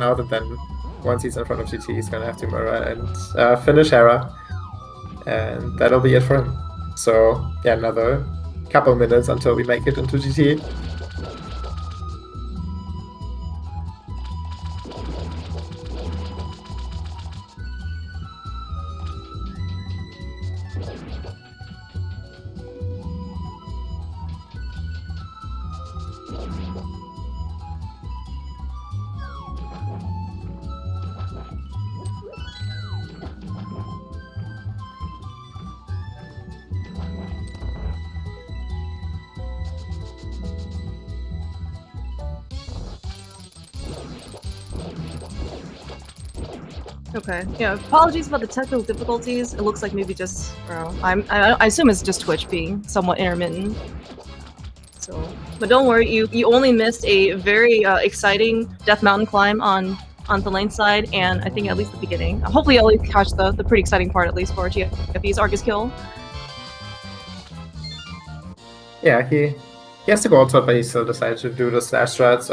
out, and then once he's in front of GT, he's gonna have to mirror and finish Hera, and that'll be it for him. So yeah, another couple minutes until we make it into GT. Okay. Yeah. Apologies about the technical difficulties. It looks like maybe just I assume it's just Twitch being somewhat intermittent. So, but don't worry. You only missed a very exciting Death Mountain climb on thalane side, and I think at least the beginning. Hopefully, you'll at least catch the pretty exciting part at least for GFE's Argus kill. Yeah, he has to go outside, but he still decided to do the slash strats.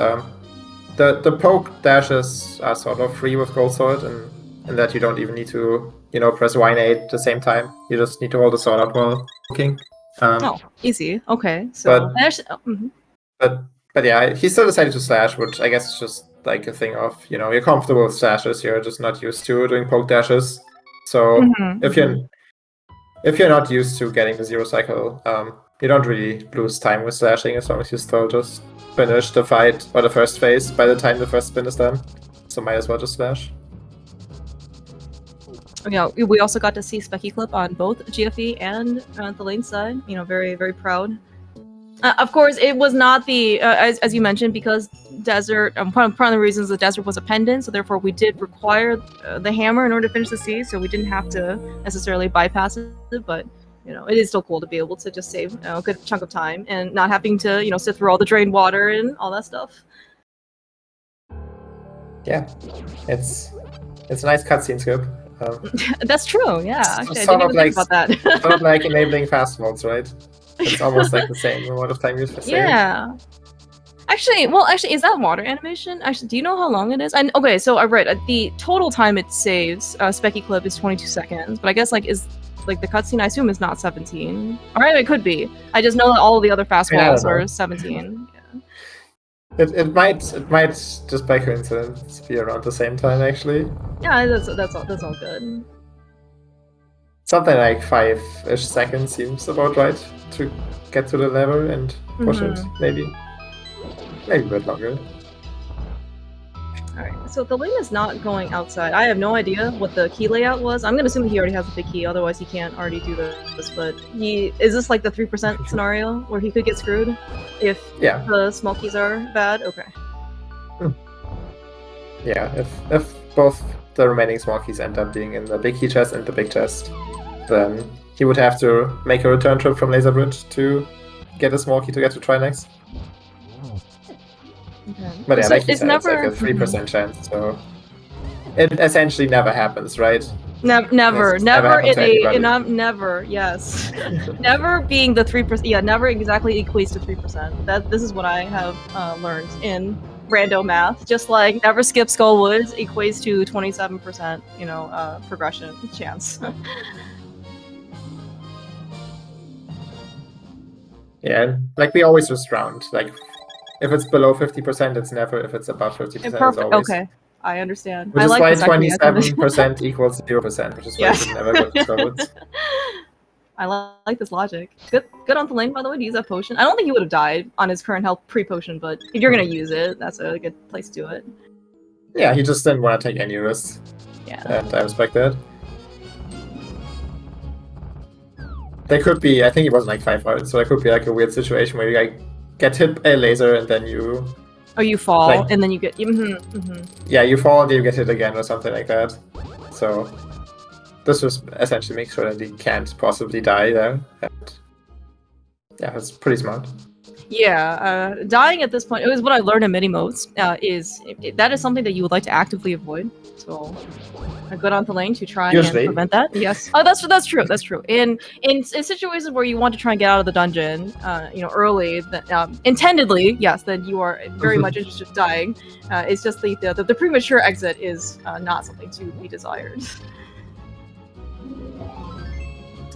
The poke dashes are sort of free with Gold Sword, and that you don't even need to, press Y8 at the same time. You just need to hold the sword out while poking. Oh, easy. Okay, so but yeah, he still decided to slash, which I guess is just like a thing of, you're comfortable with slashes, you're just not used to doing poke dashes. So if you're not used to getting the 0 cycle, you don't really lose time with slashing as long as you still just finish the fight or the first phase by the time the first spin is done. So might as well just slash. Yeah, we also got to see Specky clip on both GFE and thalane side. Very, very proud. Of course, it was not the as you mentioned, because Desert. Part of the reasons the Desert was a pendant, so therefore we did require the hammer in order to finish the C. So we didn't have to necessarily bypass it, but it is still cool to be able to just save a good chunk of time and not having to sit through all the drained water and all that stuff. Yeah, it's a nice cutscene scoop. That's true. Yeah, actually, I didn't even think about that. Sort of like enabling fast modes, right? It's almost like the same amount of time used for saving. Yeah. Actually, is that water animation? Actually, do you know how long it is? Okay, so I read the total time it saves Specky clip is 22 seconds, but I guess the cutscene I assume is not 17. Alright, it could be. I just know that all of the other fast walls are 17. Yeah. It might just by coincidence be around the same time actually. Yeah, that's all good. Something like 5-ish seconds seems about right to get to the level and push it, maybe a bit longer. Alright, so thalane is not going outside. I have no idea what the key layout was. I'm gonna assume that he already has the big key, otherwise he can't already do this, but is this like the 3% scenario where he could get screwed if the small keys are bad? Okay. Yeah, if both the remaining small keys end up being in the big key chest and the big chest, then he would have to make a return trip from Laser Bridge to get a small key to get to Trinex. Okay. But yeah, like you said, it's like a 3% chance, so it essentially never happens, right? Never, yes. Never being the 3%, yeah, never exactly equates to 3%. This is what I have learned in rando math. Just like never skip Skull Woods equates to 27%, progression chance. Yeah, like we always just round. Like if it's below 50%, it's never. If it's above 50%, it's always. Okay, I understand. Which is why 27% equals 0%, which is why you never go to Skull Woods. I like this logic. Good on thalane, by the way, to use that potion. I don't think he would have died on his current health pre-potion, but if you're gonna use it, that's a good place to do it. Yeah, he just didn't want to take any risks. Yeah. And I respect that. There could be, I think he wasn't like 5 hearts, so there could be like a weird situation where you like get hit by a laser and then you... Oh, you fall, like, and then you get... Yeah, you fall and then you get hit again or something like that. So this just essentially makes sure that he can't possibly die there. And yeah, it's pretty smart. Yeah, dying at this point, it was what I learned in mini modes, that is something that you would like to actively avoid. So I go down the lane to try and prevent that. Yes. Oh, that's true. That's true. In situations where you want to try and get out of the dungeon, early, intendedly, yes, then you are very much interested in dying. It's just the premature exit is not something to be desired.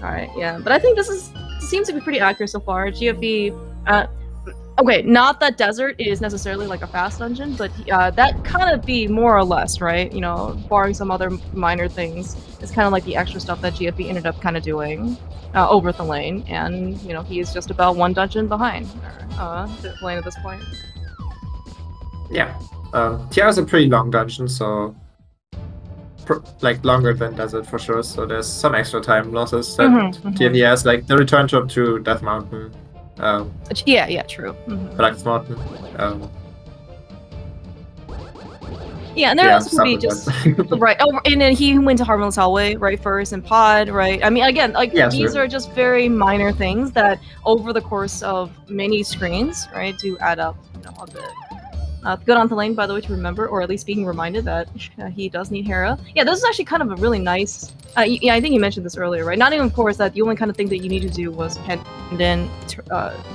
All right, yeah, but I think this seems to be pretty accurate so far. GFE, okay, not that desert is necessarily like a fast dungeon, but that kind of be more or less, right? You know, barring some other minor things, it's kind of like the extra stuff that GFE ended up kind of doing over thalane, and you know, he is just about one dungeon behind thalane at this point. Yeah, TR is a pretty long dungeon, so like longer than desert for sure. So there's some extra time losses that GFE has, like the return trip to Death Mountain. Yeah, true. Black Mountain. Yeah, and there also could be just right. Oh, and then he went to Harmless Hellway right first, and Pod right. I mean, again, like these are just very minor things that over the course of many screens, right, do add up, you know, a bit. Good on thalane, by the way, to remember, or at least being reminded that he does need Hera. Yeah, this is actually kind of a really nice. Yeah, I think you mentioned this earlier, right? Not even, of course, that the only kind of thing that you need to do was pen in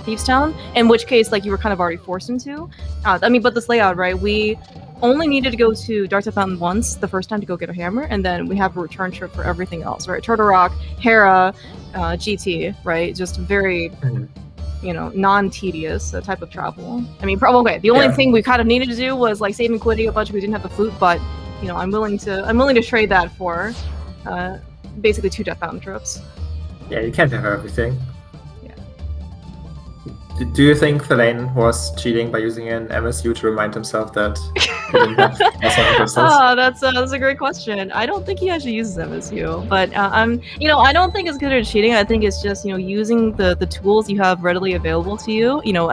Thieves Town, in which case, like, you were kind of already forced into. I mean, but this layout, right? We only needed to go to Dark Death Mountain once, the first time to go get a hammer, and then we have a return trip for everything else, right? Turtle Rock, Hera, GT, right? Just very. You know, non-tedious type of travel. I mean, okay. The only thing we kind of needed to do was like save and quitting a bunch because we didn't have the flute, but you know, I'm willing to trade that for basically 2 Death Mountain trips. Yeah, you can't have everything. Yeah. Do you think thalane was cheating by using an MSU to remind himself that he didn't have crystals? Oh, that's a great question. I don't think he actually uses MSU, but you know, I don't think it's considered cheating. I think it's just, you know, using the tools you have readily available to you. You know,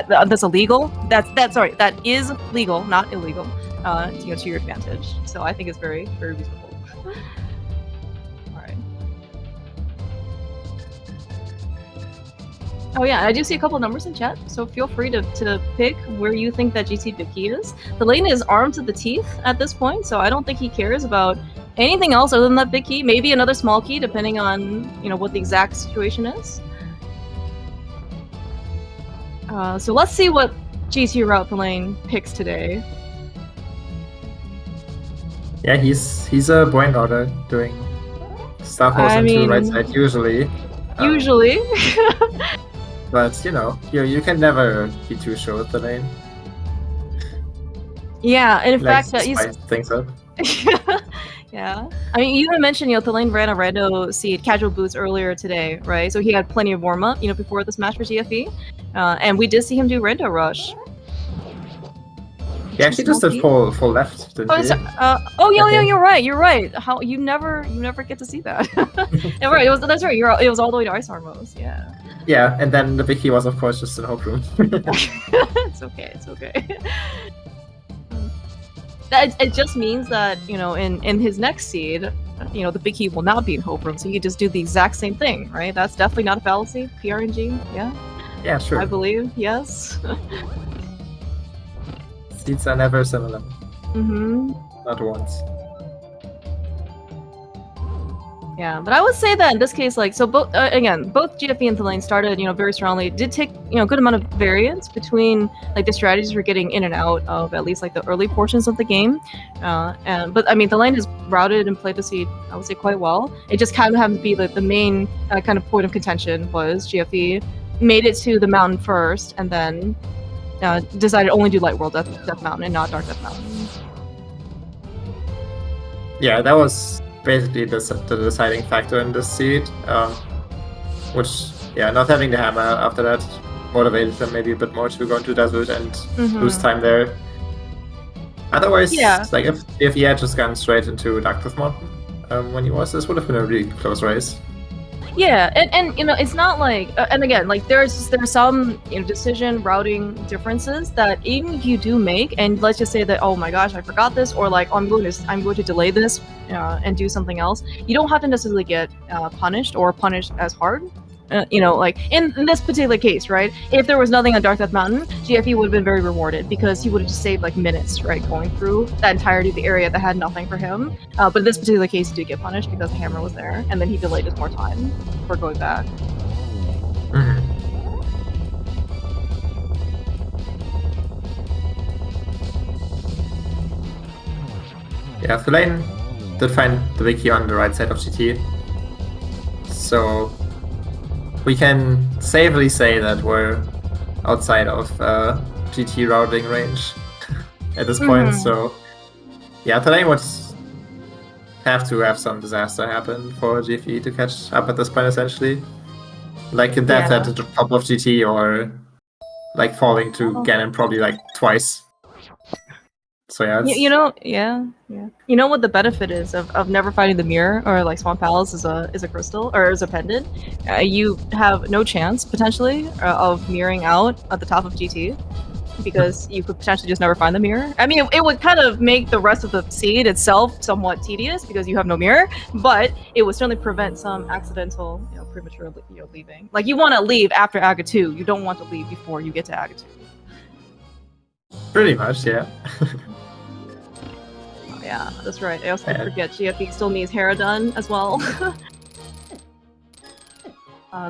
that's illegal. That is legal, not illegal. You know, to your advantage. So I think it's very, very reasonable. Oh yeah, I do see a couple of numbers in chat, so feel free to pick where you think that GT big key is. Thalane is armed to the teeth at this point, so I don't think he cares about anything else other than that big key. Maybe another small key, depending on, you know, what the exact situation is. So let's see what GT route Thalane picks today. Yeah, he's a brain order doing stuff into right side usually. Usually. But you know, you can never be too sure with thalane. Yeah, and in fact, he's things up. Yeah, I mean, you even mentioned, you know, thalane ran a rando seed casual boots earlier today, right? So he had plenty of warm up, you know, before this match for GFE, and we did see him do rando rush. Yeah, actually just did full left, didn't he? Yeah, you're right. How you never get to see that. Yeah, right. That's right. It was all the way to Ice Armos. Yeah. Yeah, and then the big key was, of course, just in Hope Room. It's okay. It just means that, you know, in his next seed, you know, the big key will not be in Hope Room, so he can just do the exact same thing, right? That's definitely not a fallacy. PRNG, yeah. Yeah, sure. I believe, yes. Seeds are never similar. Not once. Yeah, but I would say that in this case, like, so both GFE and thalane started, you know, very strongly. It did take, you know, a good amount of variance between like the strategies for getting in and out of at least like the early portions of the game. But I mean, thalane has routed and played the seed, I would say, quite well. It just kind of happened to be the main kind of point of contention was GFE made it to the mountain first, and then decided to only do Light World Death Mountain and not Dark Death Mountain. Yeah, that was basically the deciding factor in this seed, which, yeah, not having the hammer after that motivated them maybe a bit more to go into desert and lose time there. Otherwise, like if he had just gone straight into Dark Death Mountain when he was, this would have been a really close race. Yeah, and you know, it's not like, and again, like there's some, you know, decision routing differences that even if you do make, and let's just say that, oh my gosh, I forgot this, or like, oh, I'm going to delay this and do something else, you don't have to necessarily get punished or punished as hard You know, like in this particular case, right? If there was nothing on Dark Death Mountain, GFE would have been very rewarded because he would have just saved like minutes, right, going through that entirety of the area that had nothing for him. But in this particular case, he did get punished because the hammer was there, and then he delayed us more time for going back. Yeah, thalane did find the wiki on the right side of GT. So we can safely say that we're outside of GT routing range at this point. So yeah, thalane would have to have some disaster happen for GFE to catch up at this point, essentially. Like a death at the top of GT, or like falling to Ganon probably like twice. So yeah, you know, yeah. You know what the benefit is of never finding the mirror or like Swamp Palace is a crystal or as a pendant. You have no chance potentially of mirroring out at the top of GT because you could potentially just never find the mirror. I mean, it would kind of make the rest of the seed itself somewhat tedious because you have no mirror, but it would certainly prevent some accidental, you know, premature, you know, leaving. Like you want to leave after Aga 2. You don't want to leave before you get to Aga 2. Pretty much, yeah. Yeah, that's right. I also forget GFE still needs Hera done as well.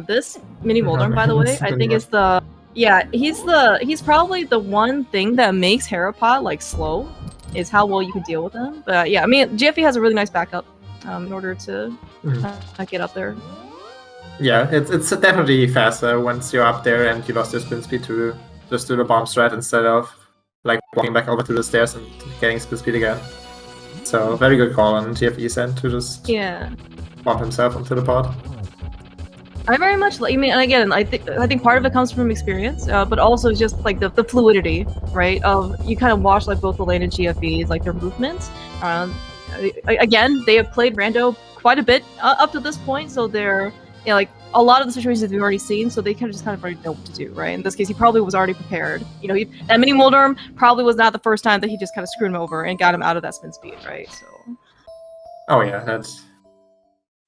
This mini Moldorm, by the way, I think is the he's probably the one thing that makes Herapod like slow, is how well you can deal with him. But yeah, I mean GFE has a really nice backup in order to get up there. Yeah, it's definitely faster once you're up there and you lost your spin speed to just do the bomb strat instead of like walking back over to the stairs and getting spin speed again. So very good call on GFE's end to just bomb himself onto the pod. I very much like. I mean, again, I think part of it comes from experience, but also just like the fluidity, right? Of you kind of watch like both thalane and GFE's like their movements. Again, they have played rando quite a bit up to this point, so they're like a lot of the situations we've already seen, so they kind of already know what to do, right? In this case, he probably was already prepared. You know, that mini Moldorm probably was not the first time that he just kind of screwed him over and got him out of that spin speed, right? So. Oh yeah,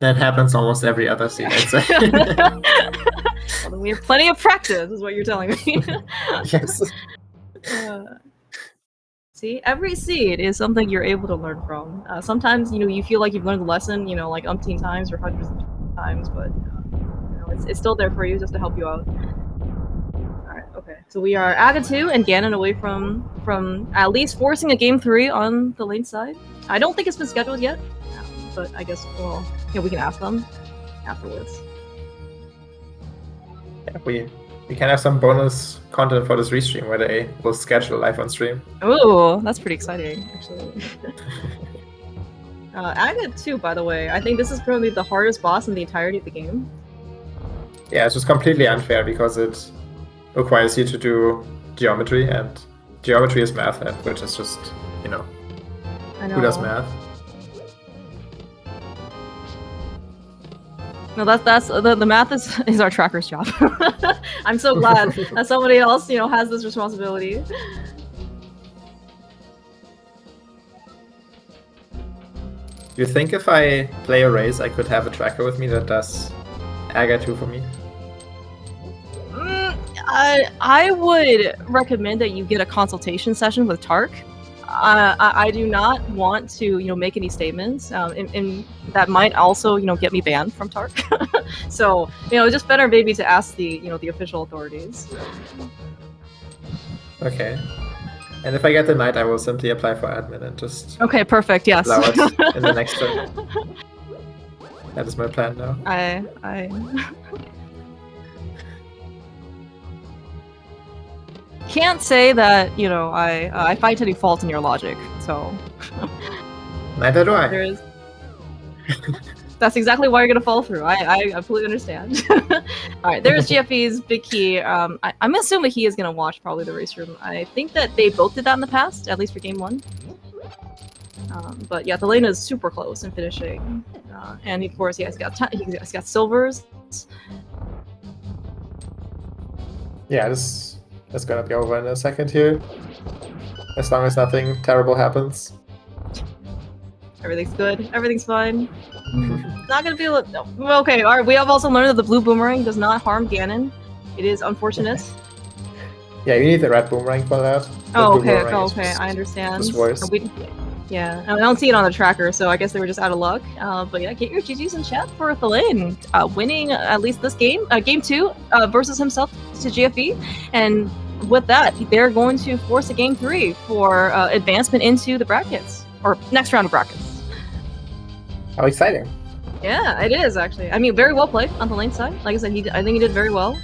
that happens almost every other seed, I'd say. Well, then we have plenty of practice, is what you're telling me. Yes. See, every seed is something you're able to learn from. Sometimes, you know, you feel like you've learned the lesson, you know, like umpteen times or hundreds of times, but you know, it's still there for you just to help you out. Alright, okay. So we are Aga 2 and Ganon away from at least forcing a game 3 on the lane side. I don't think it's been scheduled yet, but I guess, well, yeah, we can ask them afterwards. Yeah, we can have some bonus content for this restream where they will schedule live on stream. Oh, that's pretty exciting, actually. Aga 2, by the way, I think this is probably the hardest boss in the entirety of the game. Yeah, it's just completely unfair because it requires you to do geometry, and geometry is math, which is just, you know, who does math? No, that's the math is our tracker's job. I'm so glad that somebody else, you know, has this responsibility. You think if I play a race, I could have a tracker with me that does Aga 2 for me? I would recommend that you get a consultation session with Tark. I do not want to, you know, make any statements, and that might also, you know, get me banned from Tark. So, you know, just better maybe to ask the, you know, the official authorities. Okay. And if I get denied, I will simply apply for admin and just... Okay, perfect, yes. ...allow it in the next turn. That is my plan now. I can't say that, you know, I find any fault in your logic, so... Neither do I. There is... That's exactly why you're gonna fall through. I completely understand. Alright, there's GFE's big key. I'm assuming he is gonna watch probably the race room. I think that they both did that in the past, at least for game 1. But yeah, thalane is super close in finishing. And of course, he's got silvers. Yeah, this is gonna be over in a second here. As long as nothing terrible happens. Everything's good. Everything's fine. Not gonna be able to... No. Okay, alright, we have also learned that the blue boomerang does not harm Ganon. It is unfortunate. Yeah, you need the red boomerang for that. Oh, okay, I understand. Just worse. Yeah, I don't see it on the tracker, so I guess they were just out of luck. But yeah, get your GGs in chat for Thalane, winning at least this game, game 2, versus himself to GFE, and with that, they're going to force a game 3 for advancement into the brackets, or next round of brackets. How exciting! Yeah, it is actually. I mean, very well played on Thalane's side. Like I said, I think he did very well.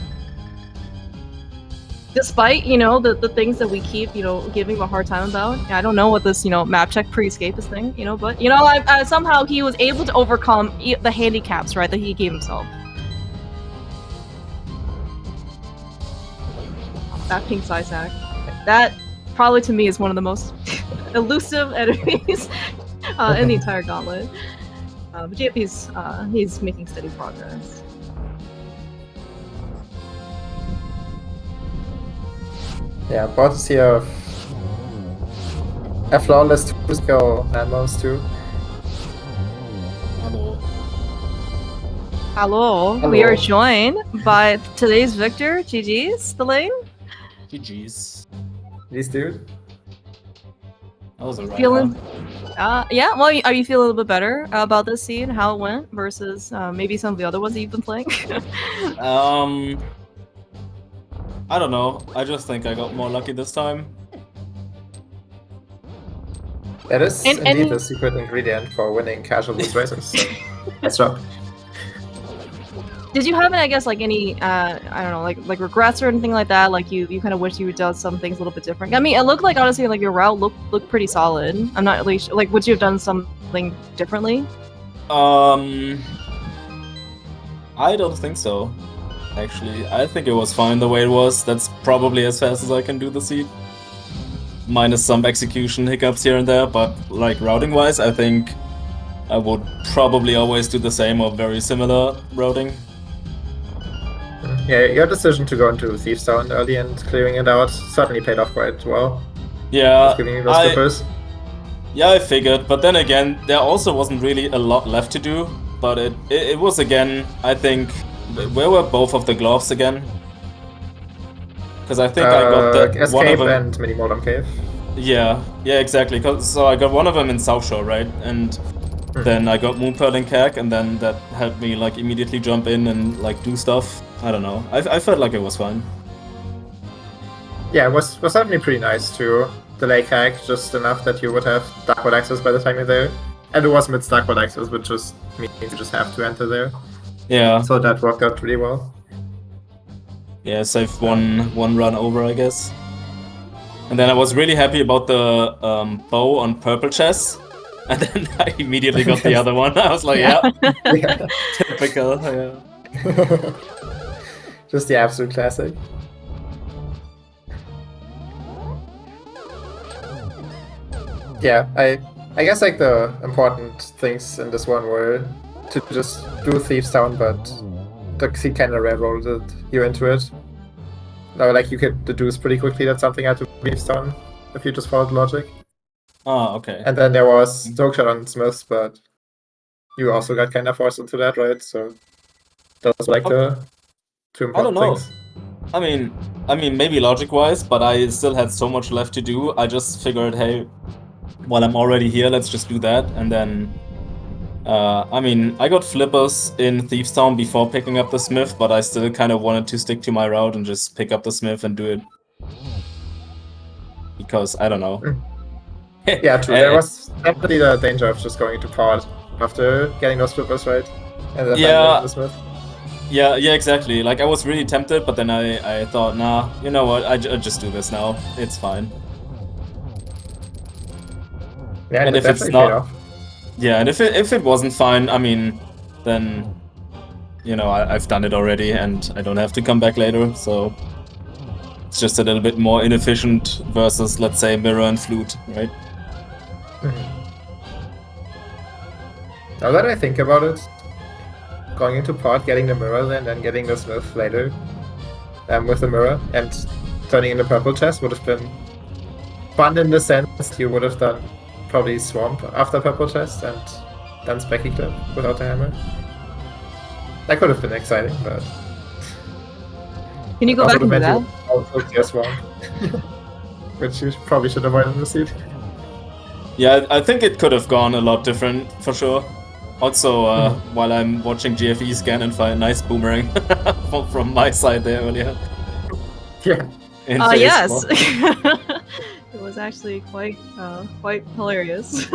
Despite, you know, the things that we keep, you know, giving him a hard time about. I don't know what this, you know, map check pre-escapist thing, you know, but, you know, I somehow he was able to overcome the handicaps, right, that he gave himself. That pink Sysac. That, probably to me, is one of the most elusive enemies in the entire gauntlet. But GFE's, he's making steady progress. Yeah, about to see a flawless Cusco landmines too. Hello. We are joined by today's victor, GG's, Thalane. GG's. These dude. That was alright. Feeling, yeah. Well, are you feeling a little bit better about this scene, how it went versus maybe some of the other ones that you've been playing? I don't know. I just think I got more lucky this time. That is indeed the secret ingredient for winning casual boost races. So nice job. Did you have, I guess, like any, I don't know, like regrets or anything like that? Like you kind of wish you would done some things a little bit different. I mean, it looked like honestly, like your route looked pretty solid. I'm not really sure, like, would you have done something differently? I don't think so. Actually, I think it was fine the way it was. That's probably as fast as I can do the seed. Minus some execution hiccups here and there, but like routing wise, I think I would probably always do the same or very similar routing. Yeah, your decision to go into Thieves Town early and clearing it out certainly paid off quite well. Yeah, giving you those slippers. Yeah, I figured, but then again, there also wasn't really a lot left to do. But it was again, I think. Where were both of the gloves again? Because I think I got the Escape one of them and Mini Modem Cave. Yeah, exactly. So I got one of them in South Shore, right? And then I got Moonpearl and Kag, and then that helped me like immediately jump in and like do stuff. I don't know. I felt like it was fun. Yeah, it was certainly pretty nice to delay Kag just enough that you would have Darkwood access by the time you're there. And it was mid Darkwood access, which just means you just have to enter there. Yeah. So that worked out pretty well. Yeah, saved one run over, I guess. And then I was really happy about the bow on purple chest. And then I immediately got the other one. I was like, yeah. Typical, yeah. Just the absolute classic. Yeah, I guess like the important things in this one were to just do Thieves Town, but the seed kind of railroaded you into it. No, like you could deduce pretty quickly that something had to be Thieves Town if you just followed the logic. Oh, okay. And then there was Dogshot on Smiths, but you also got kind of forced into that, right? So those were like the two important things. I mean maybe logic-wise, but I still had so much left to do. I just figured, hey, while I'm already here, let's just do that, and then. I got flippers in Thieves Town before picking up the Smith, but I still kind of wanted to stick to my route and just pick up the Smith and do it. Because, I don't know. Yeah, true. There was definitely the danger of just going to pod after getting those flippers right. And then the Smith. Yeah, exactly. Like, I was really tempted, but then I thought, nah, you know what, I just do this now. It's fine. Yeah, and if it's not... Yeah, and if it wasn't fine, I mean, then, you know, I've done it already and I don't have to come back later, so it's just a little bit more inefficient versus, let's say, Mirror and Flute, right? Now that I think about it, going into pod, getting the Mirror and then getting the Smith later with the Mirror and turning in the purple chest would have been fun in the sense you would have done probably Swamp after Purple Chest and then Specky Clip without the hammer. That could have been exciting, but... Can you go back and do that? Also, Swamp. Which you probably should avoid in the seed. Yeah, I think it could have gone a lot different, for sure. Also, while I'm watching GFE scan and find a nice boomerang from my side there earlier. Yeah. Yes. It was actually quite hilarious.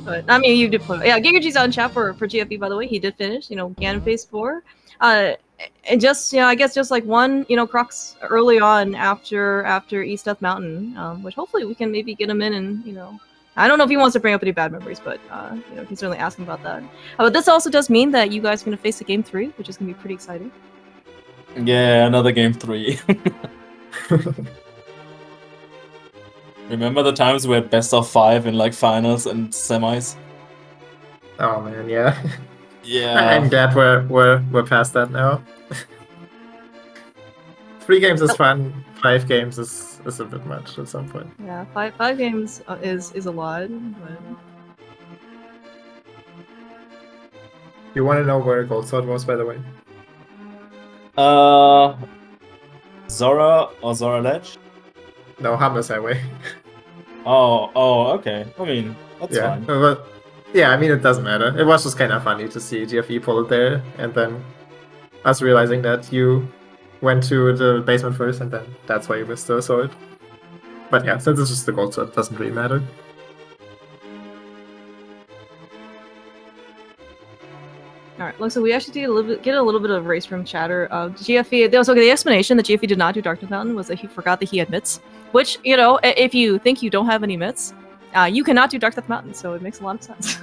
But I mean, you did play. Yeah, Gigagy's on chat for GFE, by the way. He did finish. You know, Ganon phase 4. And just I guess just like one Crux early on after East Death Mountain, which hopefully we can maybe get him in and I don't know if he wants to bring up any bad memories, but you can certainly ask him about that. But this also does mean that you guys are going to face a game 3, which is going to be pretty exciting. Yeah, another game 3. Remember the times we had best of 5 in like finals and semis? Oh man, yeah. Yeah. I'm glad we're past that now. 3 games is fun. 5 games is a bit much at some point. Yeah, five games is a lot. But... You want to know where Gold Sword was, by the way? Zora or Zora Ledge? No, Harmless Highway. Oh, okay. I mean, that's yeah, fine. But yeah, I mean, it doesn't matter. It was just kind of funny to see GFE pull it there, and then us realizing that you went to the basement first, and then that's why you missed the sword. But yeah, since it's just the Gold Sword, it doesn't really matter. All right, so we actually did get a little bit of race room chatter. GFE, there was the explanation that GFE did not do Dark Death Mountain was that he forgot that he had mitts. Which if you think you don't have any mitts, you cannot do Dark Death Mountain. So it makes a lot of sense.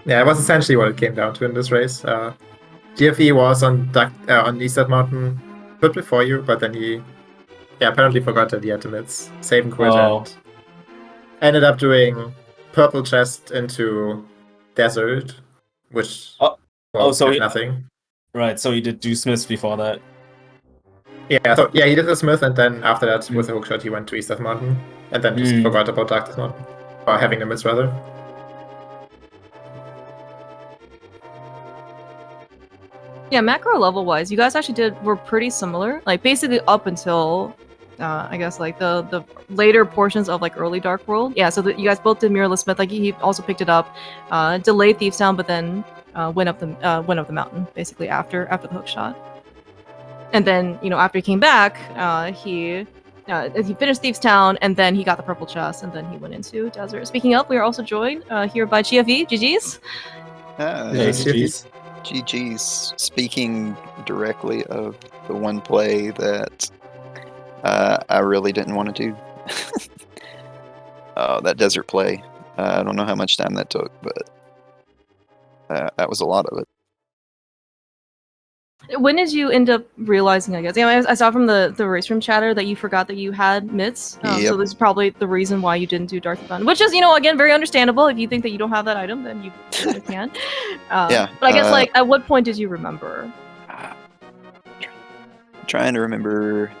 Yeah, it was essentially what it came down to in this race. GFE was on East Death Mountain a bit before you, but then he apparently forgot that he had the mitts. Save and quit and ended up doing Purple Chest into Desert, which so nothing. Right, so he did do Smiths before that. Yeah, so he did the Smith, and then after that, with the hookshot, he went to East Death Mountain, and then just forgot about Dark Death Mountain, or having the mitts rather. Yeah, macro level wise, you guys actually were pretty similar. Like basically up until I guess like the later portions of like early Dark World. Yeah, so you guys both did Mirrorless Smith. Like he also picked it up, delayed Thief's Town, but then went up the mountain basically after the hook shot. And then after he came back, he finished Thief's Town, and then he got the Purple Chest, and then he went into Desert. Speaking of, we are also joined here by GFE. GG's. GG's. GG's. Speaking directly of the one play that I really didn't want to do. That desert play. I don't know how much time that took, but that was a lot of it. When did you end up realizing, I guess? I saw from the race room chatter that you forgot that you had mitts. Yep. So this is probably the reason why you didn't do Dark Death, which is, again, very understandable. If you think that you don't have that item, then you can. Yeah. But I guess, at what point did you remember? I'm trying to remember.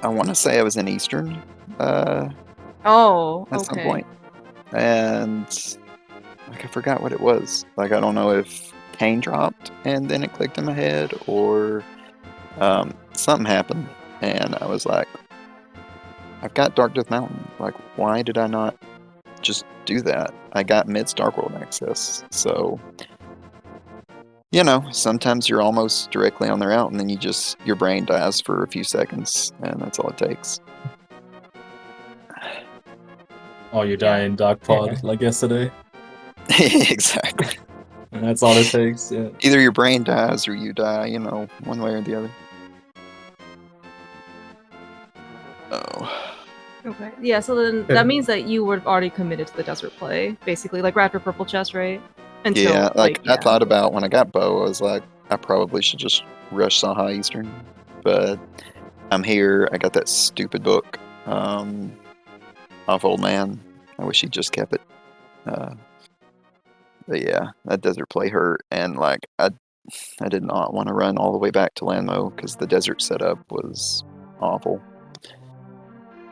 I want to say I was in Eastern. At some point. And, I forgot what it was. I don't know if Kane dropped and then it clicked in my head, or something happened, and I was like, I've got Dark Death Mountain. Why did I not just do that? I got Mid's Dark World access, so sometimes you're almost directly on the route, and then your brain dies for a few seconds, and that's all it takes. Or you die in Dark Pod like yesterday. Exactly. And that's all it takes, yeah. Either your brain dies or you die, one way or the other. Oh. Okay. Yeah, so then that means that you were already committed to the desert play, basically, like Raptor Purple Chest, right? Until, I thought about when I got Bo, I was like, I probably should just rush Saha Eastern. But I'm here, I got that stupid book off Old Man. I wish he just kept it. But yeah, that desert play hurt, and I did not want to run all the way back to Landmo because the desert setup was awful.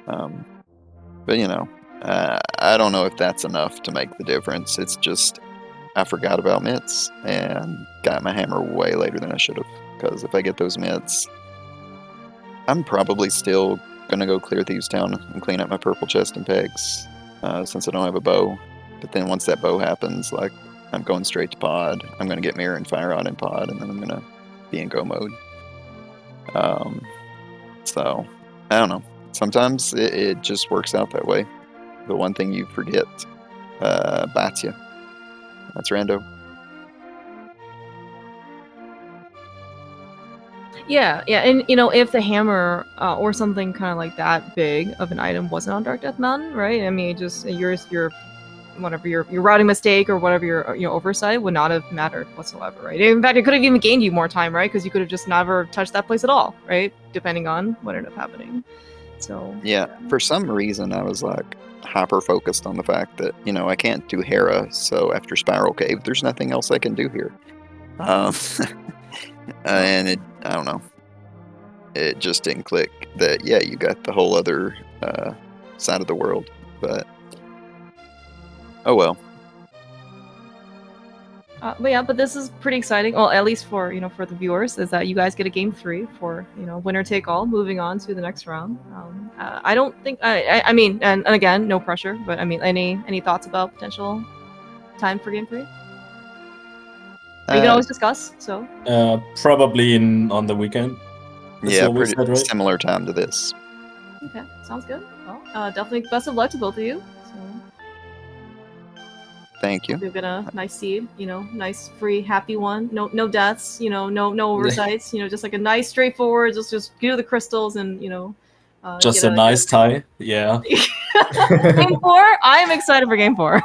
But you know, I don't know if that's enough to make the difference. It's just I forgot about mitts and got my hammer way later than I should have. Because if I get those mitts, I'm probably still gonna go clear Thieves Town and clean up my purple chest and pegs, since I don't have a bow. But then once that bow happens, like I'm going straight to pod. I'm gonna get mirror and fire on in pod, and then I'm gonna be in go mode. So I don't know. Sometimes it just works out that way. The one thing you forget bites you. That's rando. Yeah, and you know, if the hammer or something kind of like that big of an item wasn't on Dark Death Mountain, right? I mean, just your whatever your routing mistake or whatever your oversight would not have mattered whatsoever, right? In fact, it could have even gained you more time, right? Because you could have just never touched that place at all, right? Depending on what ended up happening. So yeah, for some reason I was like hyper focused on the fact that, you know, I can't do Hera, so after Spiral Cave there's nothing else I can do here. And I don't know, it just didn't click that yeah, you got the whole other side of the world. But oh well. But this is pretty exciting. Well, at least for for the viewers, is that you guys get a game 3 for winner take all, moving on to the next round. I don't think I mean, and again, no pressure, but I mean, any thoughts about potential time for game 3? You can always discuss. So probably on the weekend. Yeah, pretty said, right? Similar time to this. Okay, sounds good. Well, definitely best of luck to both of you. Thank you. You'll get a nice seed, nice, free, happy one. No deaths, no oversights. Just like a nice, straightforward. Just do the crystals and just a nice tie. Yeah. Game 4. I am excited for game 4.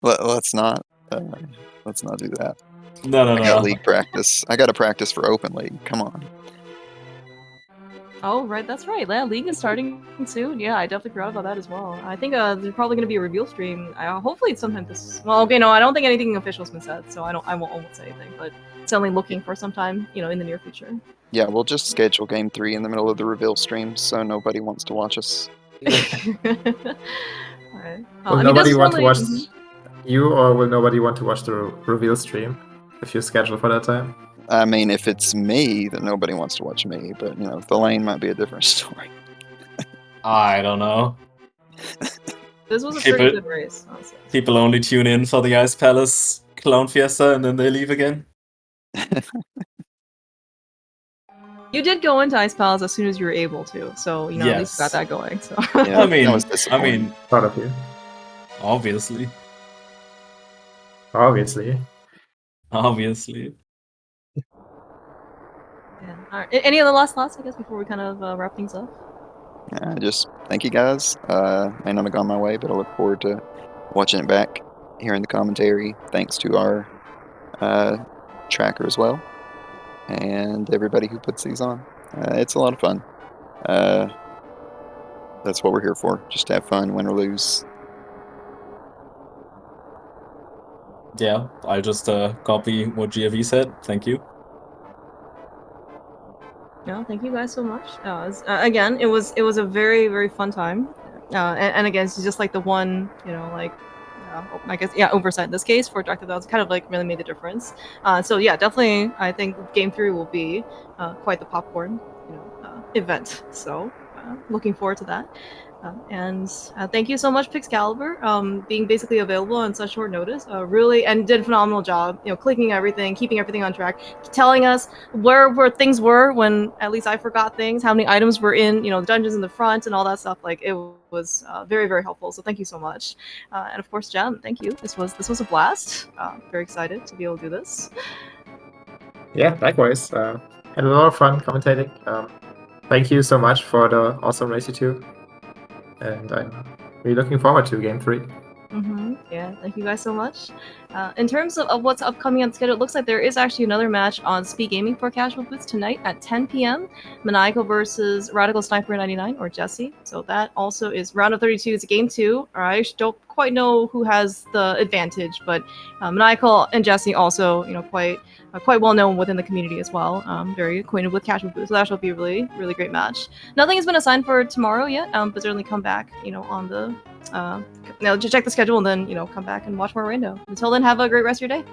Let's not do that. No. I got league practice. I got to practice for open league. Come on. Oh, right, that's right. Yeah, League is starting soon. Yeah, I definitely forgot about that as well. I think there's probably going to be a reveal stream. Hopefully it's sometime this... Well, okay, no, I don't think anything official has been said, so I won't say anything, but certainly looking for some time, in the near future. Yeah, we'll just schedule game 3 in the middle of the reveal stream, so nobody wants to watch us. Alright. Will nobody want to watch you, or will nobody want to watch the reveal stream if you schedule for that time? I mean, if it's me, then nobody wants to watch me, but, thalane might be a different story. I don't know. This was a pretty good race, honestly. People only tune in for the Ice Palace Clown Fiesta and then they leave again. You did go into Ice Palace as soon as you were able to, so, at least you got that going, so... Yeah, I mean... Proud of you. Obviously. Yeah. All right. Any other last thoughts, I guess, before we kind of wrap things up? Just thank you guys. May not have gone my way, but I look forward to watching it back, hearing the commentary. Thanks to our tracker as well, and everybody who puts these on. It's a lot of fun. That's what we're here for, just to have fun, win or lose. Yeah, I'll just copy what GFE said. Thank you. No, thank you guys so much. Again, it was a very, very fun time. And again, it's just like the one, I guess, oversight in this case for Dark Death Mountain kind of like really made the difference. So yeah, definitely, I think game 3 will be quite the popcorn, event. So looking forward to that. And thank you so much, Pixcalibur, being basically available on such short notice. Really, and did a phenomenal job, clicking everything, keeping everything on track, telling us where things were when at least I forgot things, how many items were in, the dungeons in the front and all that stuff. Like, it was very, very helpful. So thank you so much. And of course, Jem, thank you. This was a blast. Very excited to be able to do this. Yeah, likewise. Had a lot of fun commentating. Thank you so much for the awesome race you two. And I'm really looking forward to game 3. Yeah, thank you guys so much. In terms of what's upcoming on the schedule, it looks like there is actually another match on SpeedGaming for casual booths tonight at 10 p.m. Maniacal versus Radical Sniper 99 or Jesse. So that also is round of 32. It's game 2. All right, don't quite know who has the advantage, but Maniacal and Jesse also, quite well known within the community as well. Very acquainted with Casual Boo, so that should be a really, really great match. Nothing has been assigned for tomorrow yet, but certainly come back, on the, just check the schedule and then, come back and watch more Rando. Until then, have a great rest of your day.